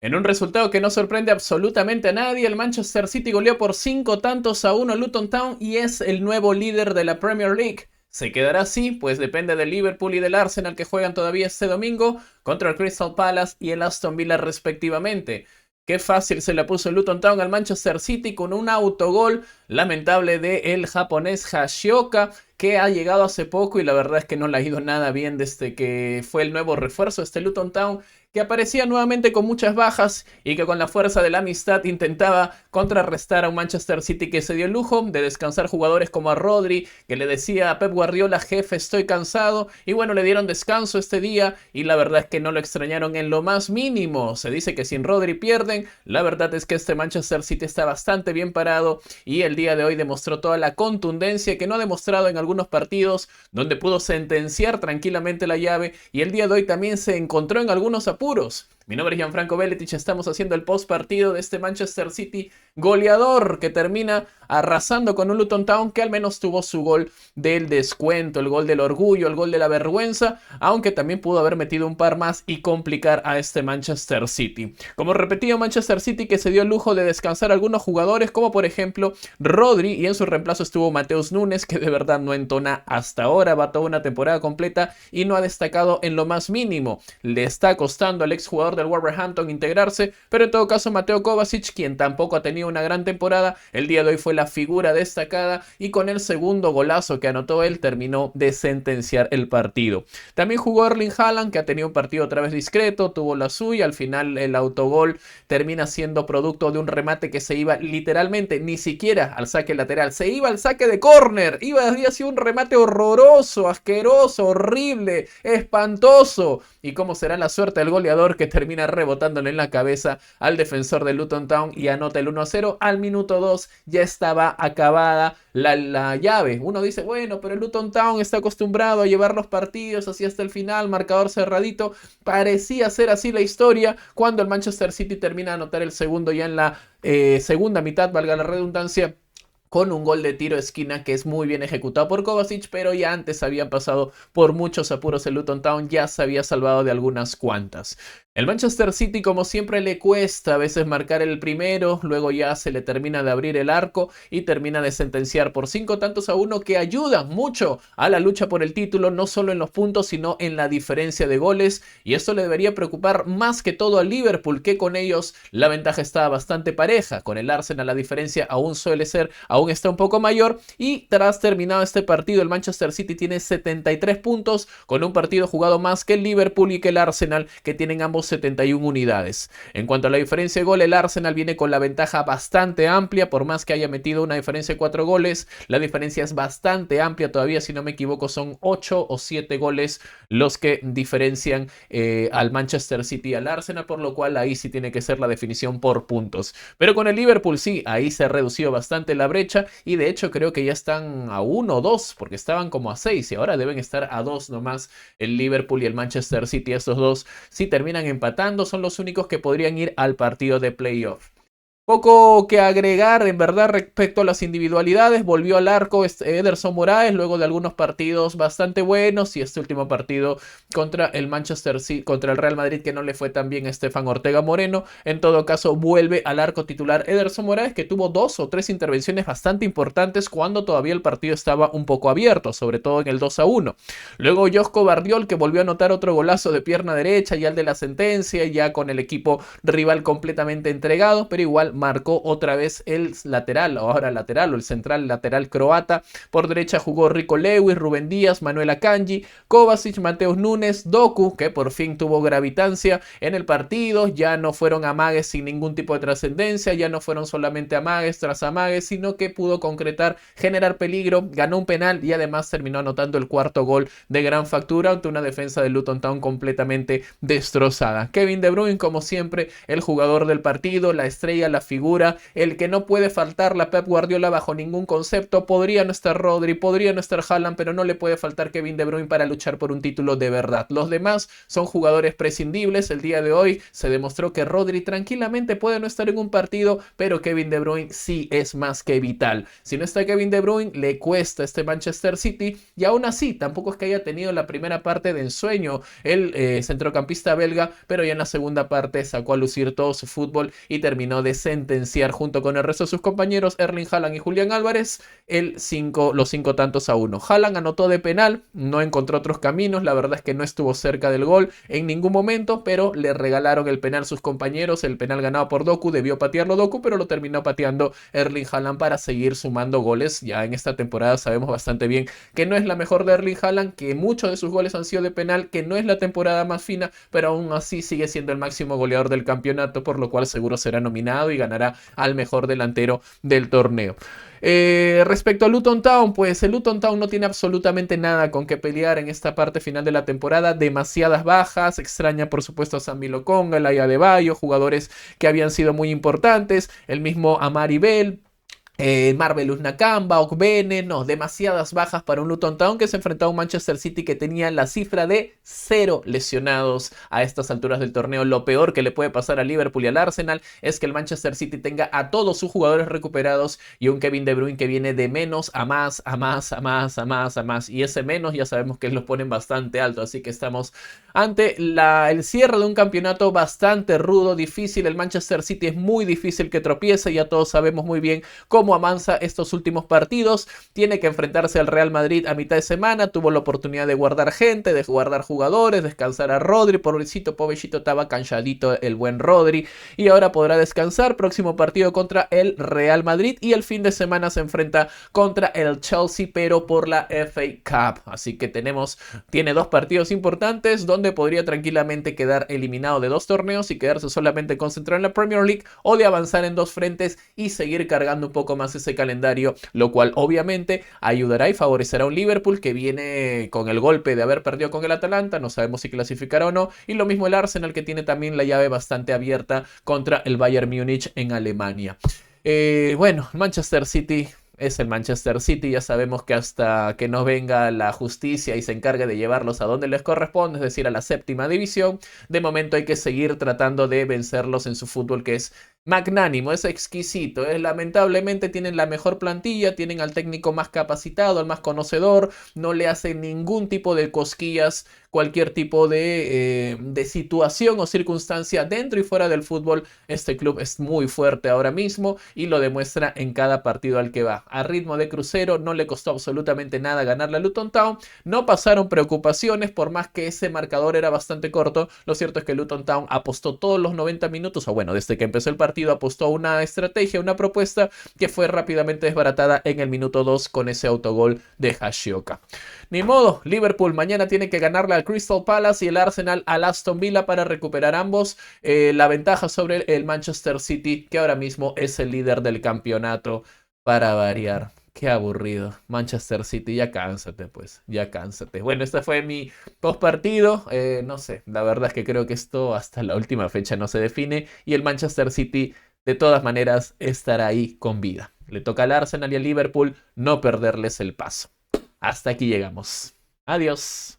En un resultado que no sorprende absolutamente a nadie, el Manchester City goleó por 5 tantos a 1 Luton Town y es el nuevo líder de la Premier League. ¿Se quedará así? Pues depende del Liverpool y del Arsenal que juegan todavía este domingo contra el Crystal Palace y el Aston Villa respectivamente. Qué fácil se la puso el Luton Town al Manchester City con un autogol lamentable del japonés Hashioka, que ha llegado hace poco y la verdad es que no le ha ido nada bien desde que fue el nuevo refuerzo de este Luton Town, que aparecía nuevamente con muchas bajas y que con la fuerza de la amistad intentaba contrarrestar a un Manchester City que se dio el lujo de descansar jugadores como a Rodri, que le decía a Pep Guardiola: jefe, estoy cansado, y bueno, le dieron descanso este día y la verdad es que no lo extrañaron en lo más mínimo. Se dice que sin Rodri pierden, la verdad es que este Manchester City está bastante bien parado y el día de hoy demostró toda la contundencia que no ha demostrado en algunos partidos donde pudo sentenciar tranquilamente la llave, y el día de hoy también se encontró en algunos apuros. Mi nombre es Gianfranco Beletich, estamos haciendo el post partido de este Manchester City goleador que termina arrasando con un Luton Town que al menos tuvo su gol del descuento, el gol del orgullo, el gol de la vergüenza, aunque también pudo haber metido un par más y complicar a este Manchester City. Como repetido, Manchester City que se dio el lujo de descansar a algunos jugadores como por ejemplo Rodri, y en su reemplazo estuvo Mateus Nunes, que de verdad no entona hasta ahora, va toda una temporada completa y no ha destacado en lo más mínimo. Le está costando al exjugador del Wolverhampton integrarse, pero en todo caso Mateo Kovacic, quien tampoco ha tenido una gran temporada, el día de hoy fue la figura destacada y con el segundo golazo que anotó él terminó de sentenciar el partido. También jugó Erling Haaland, que ha tenido un partido otra vez discreto, tuvo la suya, al final el autogol termina siendo producto de un remate que se iba literalmente ni siquiera al saque lateral, se iba al saque de córner, había sido un remate horroroso, asqueroso, horrible, espantoso. Y cómo será la suerte del goleador que termina rebotándole en la cabeza al defensor de Luton Town y anota el 1-0. Al minuto 2 ya estaba acabada la llave. Uno dice, bueno, pero el Luton Town está acostumbrado a llevar los partidos así hasta el final, marcador cerradito. Parecía ser así la historia cuando el Manchester City termina de anotar el segundo ya en la segunda mitad, valga la redundancia, con un gol de tiro de esquina que es muy bien ejecutado por Kovacic, pero ya antes habían pasado por muchos apuros el Luton Town, ya se había salvado de algunas cuantas. El Manchester City, como siempre, le cuesta a veces marcar el primero, luego ya se le termina de abrir el arco y termina de sentenciar por 5 tantos a 1 que ayudan mucho a la lucha por el título, no solo en los puntos, sino en la diferencia de goles, y esto le debería preocupar más que todo al Liverpool, que con ellos la ventaja está bastante pareja. Con el Arsenal la diferencia aún suele ser, aún está un poco mayor, y tras terminado este partido el Manchester City tiene 73 puntos con un partido jugado más que el Liverpool y que el Arsenal, que tienen ambos 71 unidades. En cuanto a la diferencia de gol, el Arsenal viene con la ventaja bastante amplia, por más que haya metido una diferencia de 4 goles, la diferencia es bastante amplia todavía, si no me equivoco son 8 o 7 goles los que diferencian al Manchester City y al Arsenal, por lo cual ahí sí tiene que ser la definición por puntos. Pero con el Liverpool sí, ahí se ha reducido bastante la brecha y de hecho creo que ya están a 1 o 2, porque estaban como a 6 y ahora deben estar a 2 nomás el Liverpool y el Manchester City. Estos dos, si terminan empatando, son los únicos que podrían ir al partido de playoff. Poco que agregar en verdad respecto a las individualidades. Volvió al arco Ederson Moraes luego de algunos partidos bastante buenos y este último partido contra el Manchester City, contra el Real Madrid, que no le fue tan bien a Estefan Ortega Moreno. En todo caso vuelve al arco titular Ederson Moraes, que tuvo 2 o 3 intervenciones bastante importantes cuando todavía el partido estaba un poco abierto, sobre todo en el 2-1. Luego Josko Bardiol, que volvió a anotar otro golazo de pierna derecha, ya el de la sentencia, ya con el equipo rival completamente entregado, pero igual marcó otra vez el lateral, o ahora lateral, o el central lateral croata. Por derecha jugó Rico Lewis, Rubén Díaz, Manuel Akanji, Kovacic, Mateus Nunes, Doku, que por fin tuvo gravitancia en el partido. Ya no fueron amagues sin ningún tipo de trascendencia, ya no fueron solamente amagues tras amagues, sino que pudo concretar, generar peligro, ganó un penal y además terminó anotando el cuarto gol de gran factura ante una defensa de Luton Town completamente destrozada. Kevin De Bruyne, como siempre, el jugador del partido, la estrella, la figura, el que no puede faltar la Pep Guardiola bajo ningún concepto. Podría no estar Rodri, podría no estar Haaland, pero no le puede faltar Kevin De Bruyne para luchar por un título de verdad. Los demás son jugadores prescindibles. El día de hoy se demostró que Rodri tranquilamente puede no estar en un partido, pero Kevin De Bruyne sí es más que vital. Si no está Kevin De Bruyne, le cuesta este Manchester City, y aún así tampoco es que haya tenido la primera parte de ensueño el centrocampista belga, pero ya en la segunda parte sacó a lucir todo su fútbol y terminó de sentenciar junto con el resto de sus compañeros Erling Haaland y Julián Álvarez los 5-1. Haaland anotó de penal, no encontró otros caminos, la verdad es que no estuvo cerca del gol en ningún momento, pero le regalaron el penal sus compañeros, el penal ganado por Doku, debió patearlo Doku, pero lo terminó pateando Erling Haaland para seguir sumando goles. Ya en esta temporada sabemos bastante bien que no es la mejor de Erling Haaland, que muchos de sus goles han sido de penal, que no es la temporada más fina, pero aún así sigue siendo el máximo goleador del campeonato, por lo cual seguro será nominado y ganará al mejor delantero del torneo. Respecto a Luton Town, pues el Luton Town no tiene absolutamente nada con que pelear en esta parte final de la temporada. Demasiadas bajas, extraña por supuesto a Sambi Lokonga, el Adebayo, jugadores que habían sido muy importantes, el mismo Amari Bell, Marvelous Nakamba, Ogbene, no, demasiadas bajas para un Luton Town que se enfrentaba a un Manchester City que tenía la cifra de 0 lesionados a estas alturas del torneo. Lo peor que le puede pasar al Liverpool y al Arsenal es que el Manchester City tenga a todos sus jugadores recuperados y un Kevin De Bruyne que viene de menos a más, a más, a más, a más, a más, y ese menos ya sabemos que los ponen bastante alto, así que estamos ante el cierre de un campeonato bastante rudo, difícil. El Manchester City es muy difícil que tropiece, ya todos sabemos muy bien cómo avanza estos últimos partidos. Tiene que enfrentarse al Real Madrid a mitad de semana, tuvo la oportunidad de guardar gente, de guardar jugadores, descansar a Rodri, pobrecito estaba cansadito el buen Rodri, y ahora podrá descansar. Próximo partido contra el Real Madrid y el fin de semana se enfrenta contra el Chelsea, pero por la FA Cup, así que tiene dos partidos importantes donde podría tranquilamente quedar eliminado de dos torneos y quedarse solamente concentrado en la Premier League, o de avanzar en dos frentes y seguir cargando un poco más ese calendario, lo cual obviamente ayudará y favorecerá a un Liverpool que viene con el golpe de haber perdido con el Atalanta, no sabemos si clasificará o no, y lo mismo el Arsenal, que tiene también la llave bastante abierta contra el Bayern Múnich en Alemania. Bueno, Manchester City es el Manchester City, ya sabemos que hasta que no venga la justicia y se encargue de llevarlos a donde les corresponde, es decir, a la séptima división, de momento hay que seguir tratando de vencerlos en su fútbol, que es magnánimo, es exquisito, lamentablemente tienen la mejor plantilla, tienen al técnico más capacitado, al más conocedor, no le hacen ningún tipo de cosquillas cualquier tipo de situación o circunstancia dentro y fuera del fútbol. Este club es muy fuerte ahora mismo y lo demuestra en cada partido al que va. A ritmo de crucero, no le costó absolutamente nada ganarle a Luton Town, no pasaron preocupaciones por más que ese marcador era bastante corto. Lo cierto es que Luton Town apostó todos los 90 minutos, o bueno, desde que empezó el partido apostó una estrategia, una propuesta que fue rápidamente desbaratada en el minuto 2 con ese autogol de Hashioka. Ni modo, Liverpool mañana tiene que ganarle al Crystal Palace y el Arsenal al Aston Villa para recuperar ambos la ventaja sobre el Manchester City, que ahora mismo es el líder del campeonato, para variar. Qué aburrido. Manchester City, ya cánsate, pues. Ya cánsate. Bueno, este fue mi post partido. No sé, la verdad es que creo que esto hasta la última fecha no se define. Y el Manchester City, de todas maneras, estará ahí con vida. Le toca al Arsenal y al Liverpool no perderles el paso. Hasta aquí llegamos. Adiós.